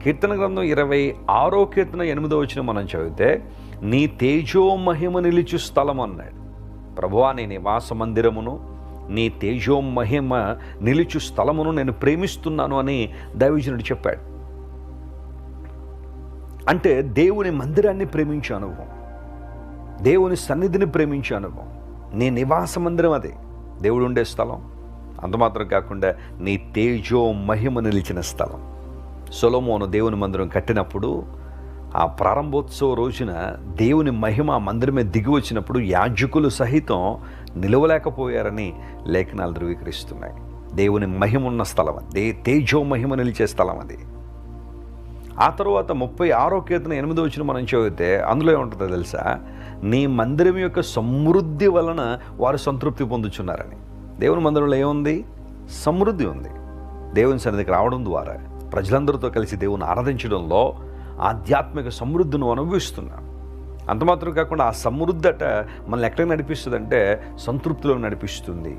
కీర్తన గ్రంథం 26వ కీర్తన 8వ వచనం మనం చదివితే, నీ తేజో మహిమ నిలిచు స్థలం అన్నాడు. ప్రభువా, నీ నివాస మందిరమును, నీ తేజో మహిమ నిలుచు స్థలమును నేను ప్రేమిస్తున్నాను అని దైవజనుడు చెప్పాడు. అంటే దేవుని మందిరాన్ని ప్రేమించే అనుభవం, దేవుని సన్నిధిని ప్రేమించే అనుభవం. నీ నివాస మందిరం అదే, దేవుడు ఉండే స్థలం. అంత మాత్రం కాకుండా నీ తేజో మహిమ నిలిచిన స్థలం. సొలొమోను దేవుని మందిరం కట్టినప్పుడు ఆ ప్రారంభోత్సవ రోజున దేవుని మహిమ ఆ మందిరమే దిగి వచ్చినప్పుడు యాజకులు సహితం నిలవలేకపోయారని లేఖనాలు ధృవీకరిస్తున్నాయి. దేవుని మహిమ ఉన్న స్థలం అది, తేజో మహిమ నిలిచే స్థలం అది. ఆ తర్వాత 36వ కీర్తన 8వ వచనం మనం చదివితే అందులో ఏముంటుందో తెలుసా? నీ మందిరం యొక్క సమృద్ధి వలన వారు సంతృప్తి పొందుచున్నారని. దేవుని మందిరంలో ఏముంది? సమృద్ధి ఉంది. దేవుని సన్నిధికి రావడం ద్వారా, ప్రజలందరితో కలిసి దేవుని ఆరాధించడంలో ఆధ్యాత్మిక సమృద్ధిని అనుభవిస్తున్నాం. అంత మాత్రం కాకుండా ఆ సమృద్ధి మనల్ని ఎక్కడికి నడిపిస్తుంది అంటే సంతృప్తిలో నడిపిస్తుంది.